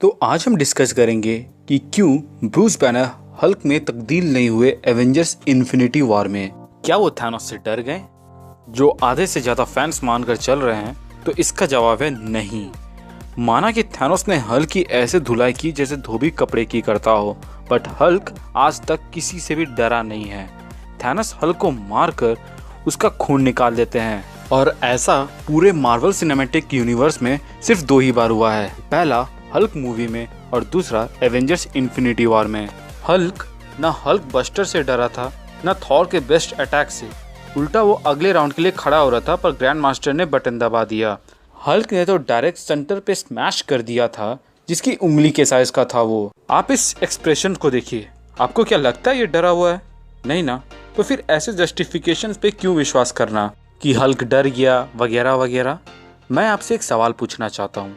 तो आज हम डिस्कस करेंगे कि क्यों ब्रूस बैनर हल्क में तब्दील नहीं हुए एवेंजर्स इन्फिनिटी वॉर में। क्या वो थानोस से डर गए, जो आधे से ज़्यादा फैंस मानकर चल रहे हैं? तो इसका जवाब है नहीं। माना कि थानोस ने हल्क की ऐसे धुलाई की जैसे धोबी कपड़े की करता हो, बट हल्क आज तक किसी से भी डरा नहीं है। थानोस हल्क को मारकर उसका खून निकाल देते हैं, और ऐसा पूरे मार्वल सिनेमैटिक यूनिवर्स में सिर्फ 2 ही बार हुआ है। पहला हल्क मूवी में और दूसरा एवेंजर्स इन्फिनिटी वॉर में। हल्क न हल्क बस्टर से डरा था, न थॉर के बेस्ट अटैक से। उल्टा वो अगले राउंड के लिए खड़ा हो रहा था, पर ग्रैंड मास्टर ने बटन दबा दिया। हल्क ने तो डायरेक्ट सेंटर पे स्मैश कर दिया था, जिसकी उंगली के साइज का था वो। आप इस एक्सप्रेशन को देखिए, आपको क्या लगता है ये डरा हुआ है? नहीं ना। तो फिर ऐसे जस्टिफिकेशंस पे क्यों विश्वास करना कि हल्क डर गया वगैरह वगैरह। मैं आपसे एक सवाल पूछना चाहता हूँ,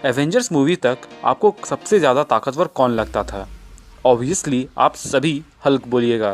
एवेंजर्स मूवी तक आपको सबसे ज़्यादा ताकतवर कौन लगता था? ऑब्वियसली आप सभी हल्क बोलिएगा,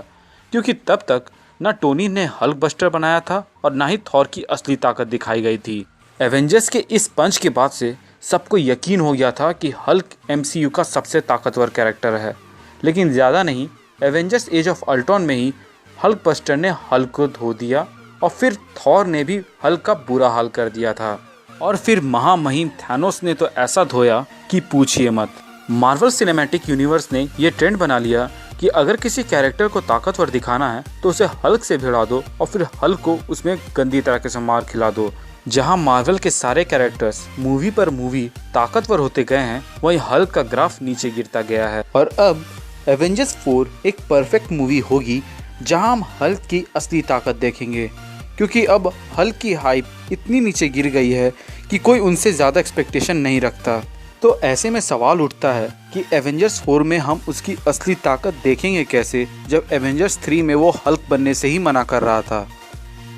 क्योंकि तब तक ना टोनी ने हल्क बस्टर बनाया था और ना ही थॉर की असली ताकत दिखाई गई थी। एवेंजर्स के इस पंच के बाद से सबको यकीन हो गया था कि हल्क एमसीयू का सबसे ताकतवर कैरेक्टर है। लेकिन ज़्यादा नहीं, एवेंजर्स एज ऑफ अल्ट्रॉन में ही हल्क बस्टर ने हल्क को धो दिया, और फिर थॉर ने भी हल्क का बुरा हाल कर दिया था। और फिर महामहिम थानोस ने तो ऐसा धोया कि पूछिए मत। मार्वल सिनेमैटिक यूनिवर्स ने ये ट्रेंड बना लिया कि अगर किसी कैरेक्टर को ताकतवर दिखाना है तो उसे हल्क से भिड़ा दो, और फिर हल्क को उसमें गंदी तरीके से मार खिला दो। जहां मार्वल के सारे कैरेक्टर्स मूवी पर मूवी ताकतवर होते गए हैं, वहीं हल्क का ग्राफ नीचे गिरता गया है। और अब एवेंजर्स 4 एक परफेक्ट मूवी होगी जहां हम हल्क की असली ताकत देखेंगे, क्योंकि अब हल्क की हाइप इतनी नीचे गिर गई है कि कोई उनसे ज़्यादा एक्सपेक्टेशन नहीं रखता। तो ऐसे में सवाल उठता है कि एवेंजर्स 4 में हम उसकी असली ताकत देखेंगे कैसे, जब एवेंजर्स 3 में वो हल्क बनने से ही मना कर रहा था।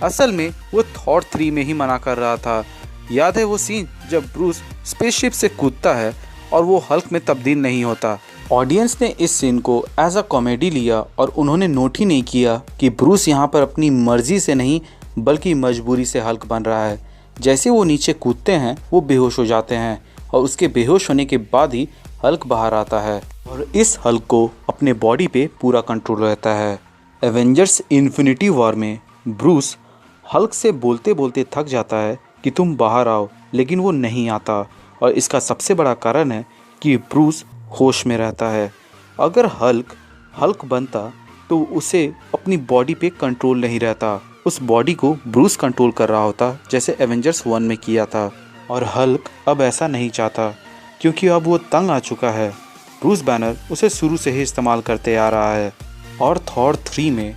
असल में वो थॉर 3 में ही मना कर रहा था। याद है वो सीन जब ब्रूस स्पेसशिप से कूदता है और वो हल्क में तब्दील नहीं होता। ऑडियंस ने इस सीन को एज अ कॉमेडी लिया, और उन्होंने नोट ही नहीं किया कि ब्रूस यहाँ पर अपनी मर्जी से नहीं बल्कि मजबूरी से हल्क बन रहा है। जैसे वो नीचे कूदते हैं वो बेहोश हो जाते हैं, और उसके बेहोश होने के बाद ही हल्क बाहर आता है, और इस हल्क को अपने बॉडी पे पूरा कंट्रोल रहता है। एवेंजर्स इन्फिनिटी वॉर में ब्रूस हल्क से बोलते बोलते थक जाता है कि तुम बाहर आओ, लेकिन वो नहीं आता, और इसका सबसे बड़ा कारण है कि ब्रूस होश में रहता है। अगर हल्क बनता तो उसे अपनी बॉडी पे कंट्रोल नहीं रहता, उस बॉडी को ब्रूस कंट्रोल कर रहा होता, जैसे एवेंजर्स 1 में किया था। और हल्क अब ऐसा नहीं चाहता, क्योंकि अब वो तंग आ चुका है। ब्रूस बैनर उसे शुरू से ही इस्तेमाल करते आ रहा है, और थॉर 3 में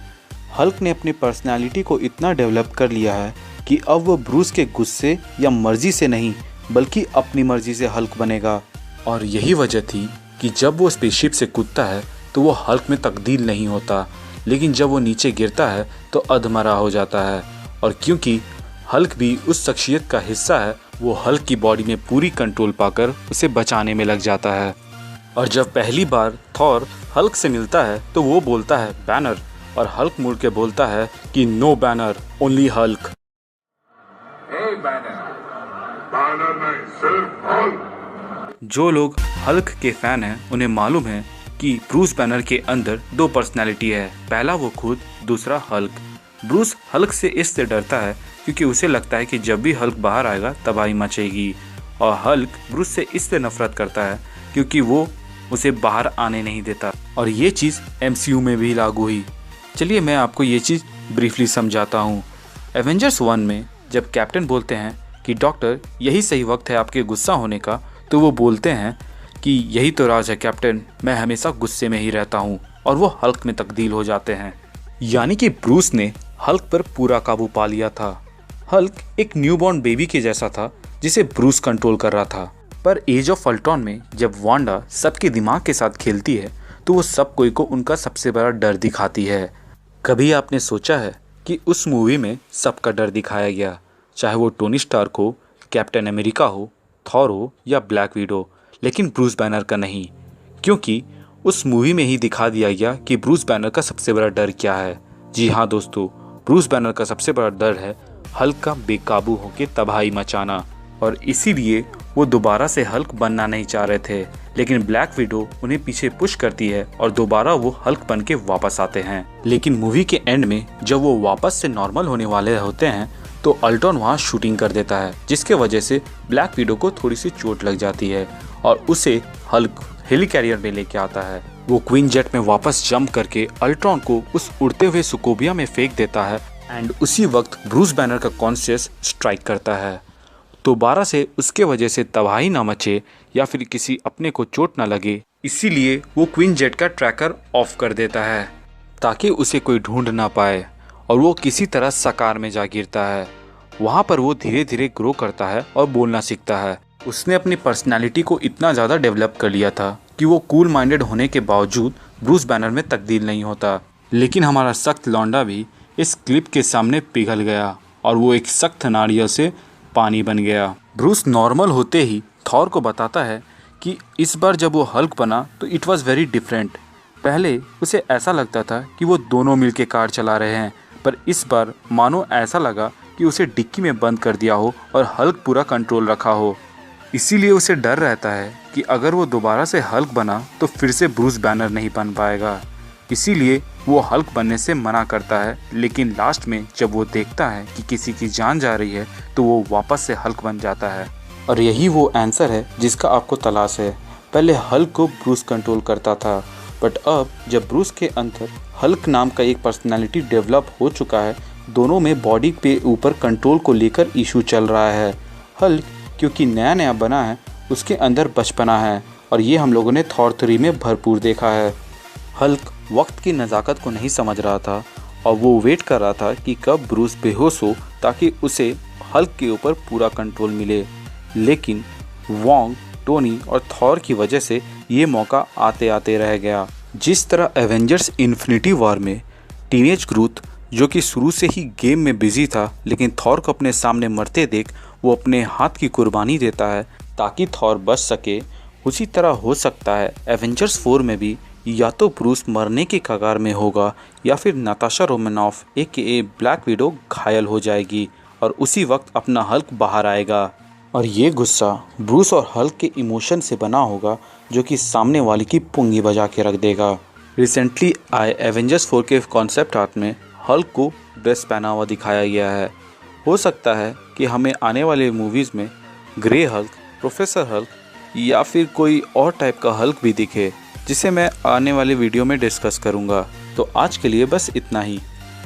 हल्क ने अपनी पर्सनालिटी को इतना डेवलप कर लिया है कि अब वो ब्रूस के गुस्से या मर्जी से नहीं बल्कि अपनी मर्जी से हल्क बनेगा। और यही वजह थी कि जब वो स्पेसशिप से कूदता है तो वो हल्क में तब्दील नहीं होता, लेकिन जब वो नीचे गिरता है तो अधमरा हो जाता है। और क्योंकि हल्क भी उस शख्सियत का हिस्सा है, वो हल्क की बॉडी में पूरी कंट्रोल पाकर उसे बचाने में लग जाता है। और जब पहली बार थॉर हल्क से मिलता है तो वो बोलता है बैनर, और हल्क मुड़ के बोलता है कि no Banner, only Hulk. Banner नहीं, सिर्फ हल्क। जो लोग हल्क के फैन हैं उन्हें मालूम है कि ब्रूस बैनर के अंदर 2 पर्सनैलिटी है, पहला वो खुद, दूसरा हल्क। ब्रूस हल्क से इससे डरता है क्योंकि उसे लगता है कि जब भी हल्क बाहर आएगा तबाही मचेगी, और हल्क ब्रूस से इससे नफरत करता है क्योंकि वो उसे बाहर आने नहीं देता। और ये चीज़ एमसीयू में भी लागू हुई। चलिए मैं आपको ये चीज़ ब्रीफली समझाता हूँ। एवेंजर्स 1 में जब कैप्टन बोलते हैं कि डॉक्टर यही सही वक्त है आपके गुस्सा होने का, तो वो बोलते हैं कि यही तो राज है कैप्टन, मैं हमेशा गुस्से में ही रहता हूँ, और वो हल्क में तब्दील हो जाते हैं। यानी कि ब्रूस ने हल्क पर पूरा काबू पा लिया था। हल्क एक न्यूबॉर्न बेबी के जैसा था जिसे ब्रूस कंट्रोल कर रहा था। पर एज ऑफ अल्ट्रॉन में जब वांडा सबके दिमाग के साथ खेलती है तो वो सब कोई को उनका सबसे बड़ा डर दिखाती है। कभी आपने सोचा है कि उस मूवी में सबका डर दिखाया गया, चाहे वो टोनी स्टार्क हो, कैप्टन अमेरिका हो, थॉर हो या ब्लैक विडो, लेकिन ब्रूस बैनर का नहीं, क्योंकि उस मूवी में ही दिखा दिया गया कि ब्रूस बैनर का सबसे बड़ा डर क्या है। जी हाँ दोस्तों, ब्रूस बैनर का सबसे बड़ा डर है हल्क का बेकाबू होकर तबाही मचाना, और इसीलिए वो दोबारा से हल्क बनना नहीं चाह रहे थे। लेकिन ब्लैक विडो उन्हें पीछे पुश करती है और दोबारा वो हल्क बन के वापस आते हैं। लेकिन मूवी के एंड में जब वो वापस से नॉर्मल होने वाले होते हैं तो अल्ट्रॉन वहाँ शूटिंग कर देता है, जिसके वजह से ब्लैक विडो को थोड़ी सी चोट लग जाती है और उसे हल्क हेलीकैरियर में लेके आता है। वो क्वीन जेट में वापस जंप करके अल्ट्रॉन को उस उड़ते हुए सुकोबिया में फेंक देता है एंड उसी वक्त ब्रूस बैनर का कॉन्शियस स्ट्राइक करता है। दोबारा से उसके वजह से तबाही ना मचे या फिर किसी अपने को चोट ना लगे, इसीलिए वो क्वीन जेट का ट्रैकर ऑफ कर देता है ताकि उसे कोई ढूंढ ना पाए और वो किसी तरह सकार में जा गिरता है। वहाँ पर वो धीरे धीरे ग्रो करता है और बोलना सीखता है। उसने अपनी पर्सनैलिटी को इतना ज़्यादा डेवलप कर लिया था कि वो कूल माइंडेड होने के बावजूद ब्रूस बैनर में तब्दील नहीं होता। लेकिन हमारा सख्त लौंडा भी इस क्लिप के सामने पिघल गया और वो एक सख्त नारियल से पानी बन गया। ब्रूस नॉर्मल होते ही थॉर को बताता है कि इस बार जब वो हल्क बना तो इट वाज वेरी डिफरेंट। पहले उसे ऐसा लगता था कि वो दोनों मिलके कार चला रहे हैं, पर इस बार मानो ऐसा लगा कि उसे डिक्की में बंद कर दिया हो और हल्क पूरा कंट्रोल रखा हो। इसीलिए उसे डर रहता है कि अगर वो दोबारा से हल्क बना तो फिर से ब्रूस बैनर नहीं बन पाएगा। इसीलिए वो हल्क बनने से मना करता है, लेकिन लास्ट में जब वो देखता है कि किसी की जान जा रही है तो वो वापस से हल्क बन जाता है। और यही वो आंसर है जिसका आपको तलाश है। पहले हल्क को ब्रूस कंट्रोल करता था, बट अब जब ब्रूस के अंदर हल्क नाम का एक पर्सनालिटी डेवलप हो चुका है, दोनों में बॉडी पे ऊपर कंट्रोल को लेकर इशू चल रहा है। हल्क क्योंकि नया नया बना है, उसके अंदर बचपना है और ये हम लोगों ने थॉर 3 में भरपूर देखा है। हल्क वक्त की नज़ाकत को नहीं समझ रहा था और वो वेट कर रहा था कि कब ब्रूस बेहोश हो ताकि उसे हल्क के ऊपर पूरा कंट्रोल मिले। लेकिन वॉन्ग, टोनी और थॉर की वजह से ये मौका आते आते रह गया। जिस तरह एवेंजर्स इन्फिनिटी वॉर में टीनेज ग्रूथ, जो कि शुरू से ही गेम में बिजी था, लेकिन थॉर को अपने सामने मरते देख वो अपने हाथ की कुर्बानी देता है ताकि थॉर बच सके, उसी तरह हो सकता है एवेंजर्स 4 में भी या तो ब्रूस मरने के कगार में होगा या फिर Natasha Romanoff AKA black window घायल हो जाएगी और उसी वक्त अपना हल्क बाहर आएगा। और ये गुस्सा ब्रूस और हल्क के इमोशन से बना होगा जो कि सामने वाले की पुंगी बजा के रख देगा। रिसेंटली आए एवेंजर्स 4 के कॉन्सेप्ट आर्ट में हल्क को ड्रेस पहना हुआ दिखाया गया है। हो सकता है कि हमें आने वाले मूवीज़ में ग्रे हल्क, प्रोफेसर हल्क या फिर कोई और टाइप का हल्क भी दिखे, जिसे मैं आने वाले वीडियो में डिस्कस करूंगा। तो आज के लिए बस इतना ही।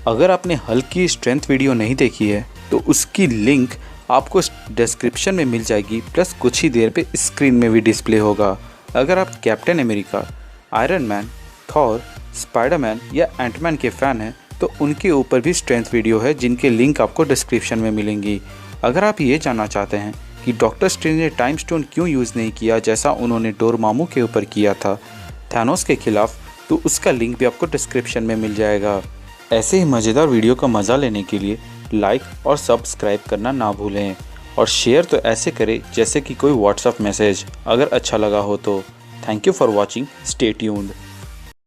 अगर आपने हल्क की स्ट्रेंथ वीडियो नहीं देखी है तो उसकी लिंक आपको डिस्क्रिप्शन में मिल जाएगी, प्लस कुछ ही देर पे स्क्रीन में भी डिस्प्ले होगा। अगर आप captain America, iron man, Thor, Spiderman या एंटमैन के फ़ैन हैं तो उनके ऊपर भी स्ट्रेंथ वीडियो है, जिनके लिंक आपको डिस्क्रिप्शन में मिलेंगी। अगर आप ये जानना चाहते हैं कि डॉक्टर स्ट्रेंज ने टाइम स्टोन क्यों यूज़ नहीं किया जैसा उन्होंने डोरमामू के ऊपर किया था थैनोस के खिलाफ, तो उसका लिंक भी आपको डिस्क्रिप्शन में मिल जाएगा। ऐसे ही मज़ेदार वीडियो का मज़ा लेने के लिए लाइक और सब्सक्राइब करना ना भूलें और शेयर तो ऐसे करें जैसे कि कोई व्हाट्सएप मैसेज, अगर अच्छा लगा हो तो। Thank you for watching, stay tuned.